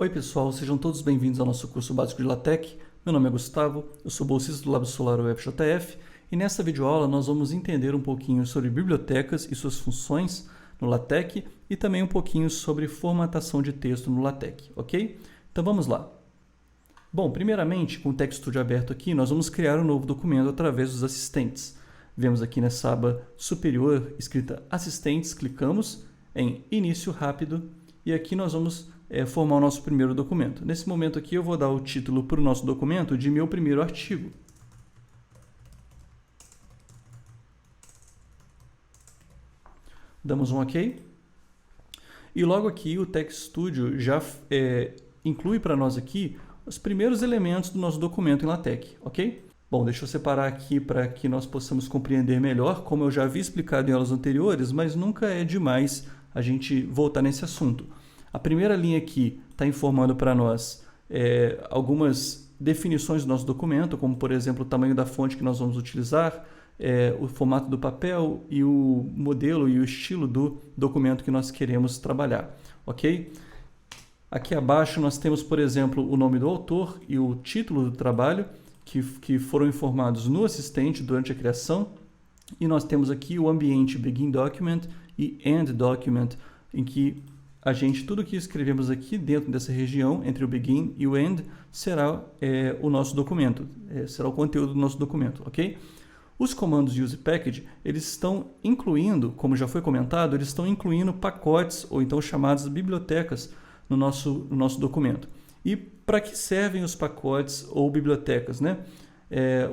Oi pessoal, sejam todos bem-vindos ao nosso curso básico de LaTeX. Meu nome é Gustavo, eu sou bolsista do Lab Solar UFJF e nessa videoaula nós vamos entender um pouquinho sobre bibliotecas e suas funções no LaTeX e também um pouquinho sobre formatação de texto no LaTeX, ok? Então vamos lá. Bom, primeiramente, com o TextStudio aberto aqui, nós vamos criar um novo documento através dos assistentes. Vemos aqui nessa aba superior escrita Assistentes, clicamos em Início Rápido e aqui nós vamos formar o nosso primeiro documento. Nesse momento aqui eu vou dar o título para o nosso documento de meu primeiro artigo. Damos um OK. E logo aqui o TextStudio já inclui para nós aqui os primeiros elementos do nosso documento em LaTeX, ok? Bom, deixa eu separar aqui para que nós possamos compreender melhor, como eu já havia explicado em aulas anteriores, mas nunca é demais a gente voltar nesse assunto. A primeira linha aqui está informando para nós algumas definições do nosso documento, como por exemplo o tamanho da fonte que nós vamos utilizar, o formato do papel e o modelo e o estilo do documento que nós queremos trabalhar, ok? Aqui abaixo nós temos, por exemplo, o nome do autor e o título do trabalho que foram informados no assistente durante a criação. E nós temos aqui o ambiente Begin Document e End Document, em que tudo que escrevemos aqui dentro dessa região, entre o Begin e o End, será o nosso documento, será o conteúdo do nosso documento, ok? Os comandos Use Package, eles estão incluindo, como já foi comentado, eles estão incluindo pacotes, ou então chamadas bibliotecas, no nosso documento. E para que servem os pacotes ou bibliotecas, né?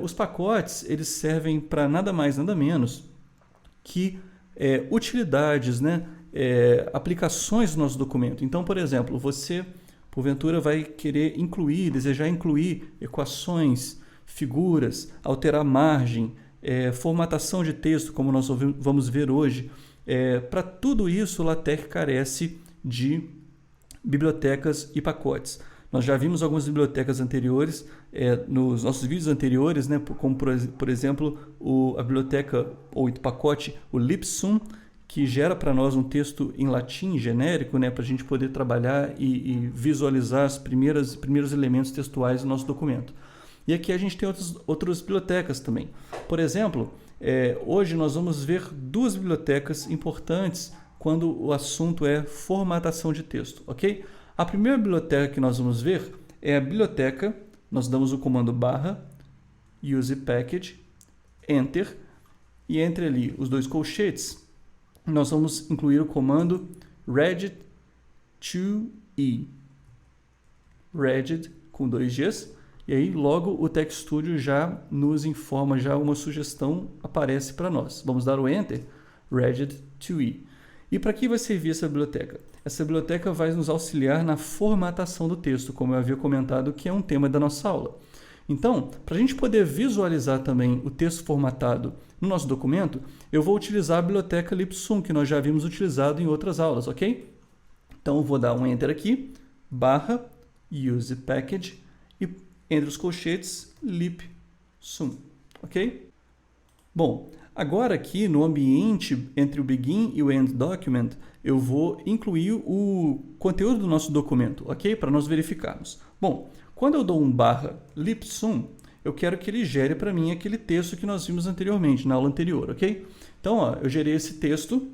Os pacotes, eles servem para nada mais, nada menos que utilidades, né? Aplicações do nosso documento. Então, por exemplo, você, porventura, vai querer desejar incluir equações, figuras, alterar margem, formatação de texto, como nós vamos ver hoje. Para tudo isso, o LaTeX carece de bibliotecas e pacotes. Nós já vimos algumas bibliotecas anteriores, nos nossos vídeos anteriores, né, como por exemplo a biblioteca ou o pacote, o Lipsum, que gera para nós um texto em latim genérico, né, para a gente poder trabalhar e visualizar os primeiros elementos textuais do nosso documento. E aqui a gente tem outras bibliotecas também. Por exemplo, hoje nós vamos ver duas bibliotecas importantes quando o assunto é formatação de texto, ok? A primeira biblioteca que nós vamos ver é a biblioteca, nós damos o comando / use package, enter, e entre ali os dois colchetes, nós vamos incluir o comando regeed2e, regeed com 2 Gs, e aí logo o TextStudio já nos informa, já uma sugestão aparece para nós. Vamos dar o enter, regeed2e. E para que vai servir essa biblioteca? Essa biblioteca vai nos auxiliar na formatação do texto, como eu havia comentado, que é um tema da nossa aula. Então, para a gente poder visualizar também o texto formatado no nosso documento, eu vou utilizar a biblioteca Lipsum, que nós já havíamos utilizado em outras aulas, ok? Então, eu vou dar um Enter aqui, / use package, e entre os colchetes, Lipsum, ok? Bom, agora aqui no ambiente entre o Begin e o End Document, eu vou incluir o conteúdo do nosso documento, ok? Para nós verificarmos. Bom, quando eu dou um /Lipsum, eu quero que ele gere para mim aquele texto que nós vimos anteriormente, na aula anterior, ok? Então, ó, eu gerei esse texto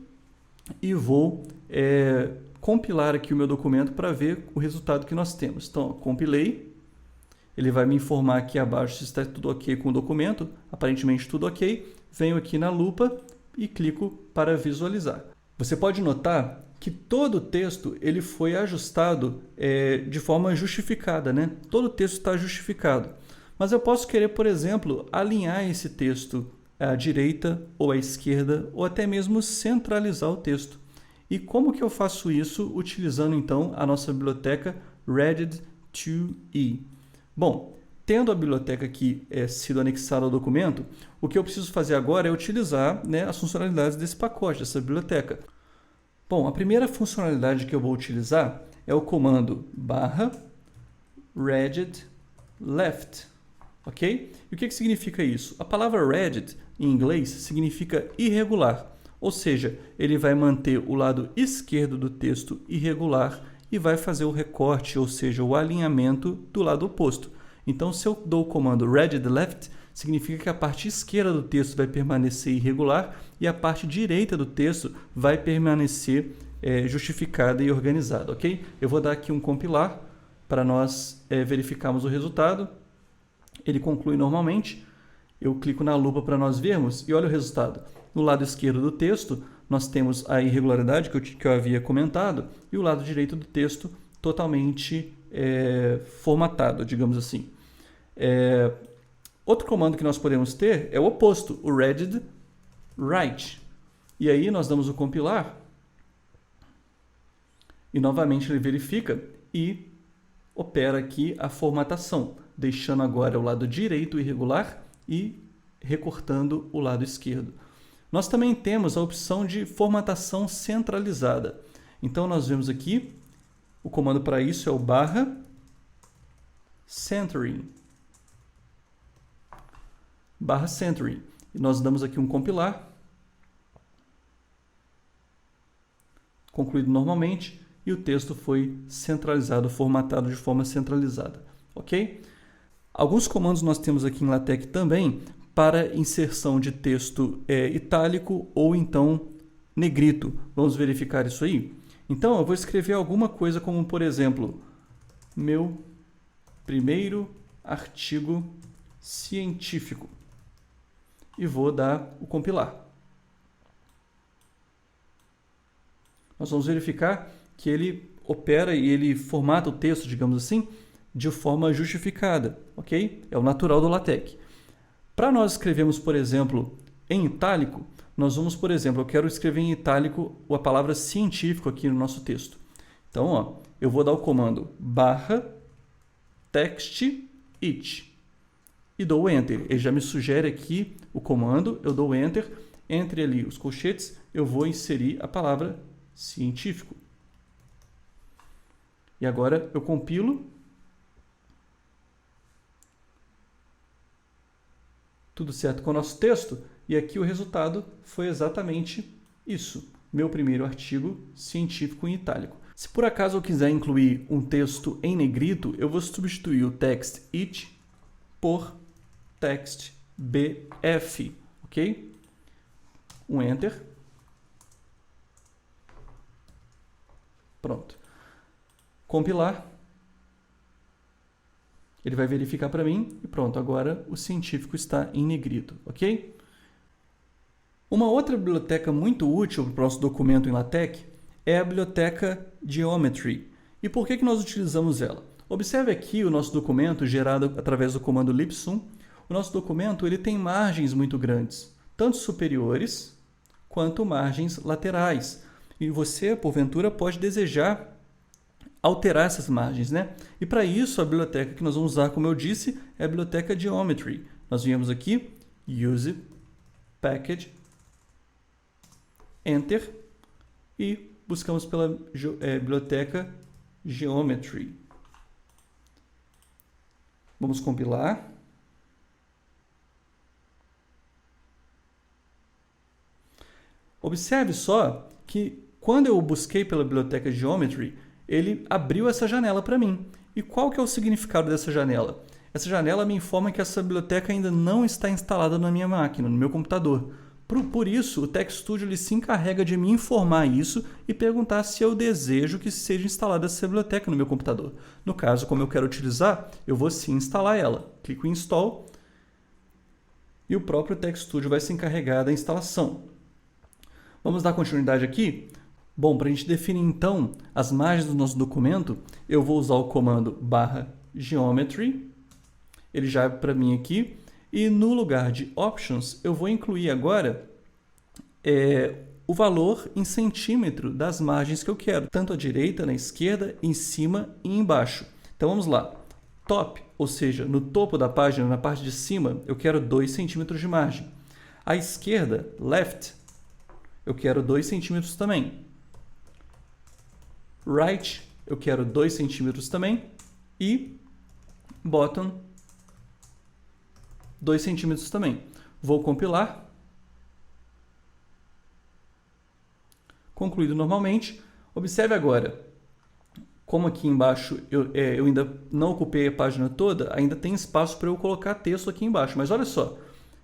e vou compilar aqui o meu documento para ver o resultado que nós temos. Então, ó, compilei. Ele vai me informar aqui abaixo se está tudo ok com o documento. Aparentemente tudo ok. Venho aqui na lupa e clico para visualizar. Você pode notar que todo o texto ele foi ajustado de forma justificada, né? Todo o texto está justificado. Mas eu posso querer, por exemplo, alinhar esse texto à direita ou à esquerda ou até mesmo centralizar o texto. E como que eu faço isso utilizando então a nossa biblioteca regeed2e? Bom, tendo a biblioteca aqui sido anexada ao documento, o que eu preciso fazer agora é utilizar, né, as funcionalidades desse pacote, dessa biblioteca. Bom, a primeira funcionalidade que eu vou utilizar é o comando /regeed_left, ok? E o que significa isso? A palavra regeed, em inglês, significa irregular, ou seja, ele vai manter o lado esquerdo do texto irregular e vai fazer o recorte, ou seja, o alinhamento do lado oposto. Então, se eu dou o comando read left, significa que a parte esquerda do texto vai permanecer irregular e a parte direita do texto vai permanecer justificada e organizada, ok? Eu vou dar aqui um compilar para nós verificarmos o resultado. Ele conclui normalmente. Eu clico na lupa para nós vermos e olha o resultado. No lado esquerdo do texto, nós temos a irregularidade que eu havia comentado e o lado direito do texto totalmente formatado, digamos assim. Outro comando que nós podemos ter é o oposto, o read right. E aí nós damos o compilar e novamente ele verifica e opera aqui a formatação, deixando agora o lado direito irregular e recortando o lado esquerdo. Nós também temos a opção de formatação centralizada. Então, nós vemos aqui, o comando para isso é o /centering. /centering. E nós damos aqui um compilar, concluído normalmente, e o texto foi centralizado, formatado de forma centralizada. Ok? Alguns comandos nós temos aqui em LaTeX também para inserção de texto itálico ou então negrito. Vamos verificar isso aí? Então, eu vou escrever alguma coisa como, por exemplo, meu primeiro artigo científico. E vou dar o compilar. Nós vamos verificar que ele opera e ele formata o texto, digamos assim, de forma justificada, ok? É o natural do LaTeX. Para nós escrevermos, por exemplo, em itálico, nós vamos, por exemplo, eu quero escrever em itálico a palavra científico aqui no nosso texto. Então, ó, eu vou dar o comando /text_it e dou o Enter. Ele já me sugere aqui o comando, eu dou o Enter, entre ali os colchetes, eu vou inserir a palavra científico. E agora eu compilo. Tudo certo com o nosso texto, e aqui o resultado foi exatamente isso, meu primeiro artigo científico em itálico. Se por acaso eu quiser incluir um texto em negrito, eu vou substituir o text it por text bf, ok? Um Enter. Pronto. Compilar. Ele vai verificar para mim e pronto, agora o científico está em negrito, ok? Uma outra biblioteca muito útil para o nosso documento em LaTeX é a biblioteca Geometry. E por que nós utilizamos ela? Observe aqui o nosso documento gerado através do comando libsum. O nosso documento ele tem margens muito grandes, tanto superiores quanto margens laterais. E você, porventura, pode desejar alterar essas margens, né? E para isso, a biblioteca que nós vamos usar, como eu disse, é a biblioteca Geometry. Nós viemos aqui, Use, Package, Enter, e buscamos pela biblioteca Geometry. Vamos compilar. Observe só que quando eu busquei pela biblioteca Geometry, ele abriu essa janela para mim. E qual que é o significado dessa janela? Essa janela me informa que essa biblioteca ainda não está instalada na minha máquina, no meu computador. Por isso, o TechStudio ele se encarrega de me informar isso e perguntar se eu desejo que seja instalada essa biblioteca no meu computador. No caso, como eu quero utilizar, eu vou sim instalar ela. Clico em Install e o próprio TechStudio vai se encarregar da instalação. Vamos dar continuidade aqui? Bom, para a gente definir então as margens do nosso documento, eu vou usar o comando /geometry, ele já abre para mim aqui, e no lugar de options eu vou incluir agora o valor em centímetro das margens que eu quero, tanto à direita, na esquerda, em cima e embaixo. Então vamos lá, top, ou seja, no topo da página, na parte de cima, eu quero 2 centímetros de margem. À esquerda, left, eu quero 2 centímetros também. Right, eu quero 2 centímetros também. E bottom, 2 centímetros também. Vou compilar. Concluído normalmente. Observe agora. como aqui embaixo eu ainda não ocupei a página toda, ainda tem espaço para eu colocar texto aqui embaixo. Mas olha só,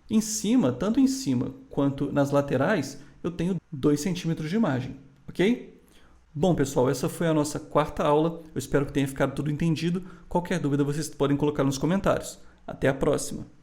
em cima, tanto em cima quanto nas laterais, eu tenho 2 centímetros de margem, ok? Bom, pessoal, essa foi a nossa 4ª aula. Eu espero que tenha ficado tudo entendido. Qualquer dúvida vocês podem colocar nos comentários. Até a próxima!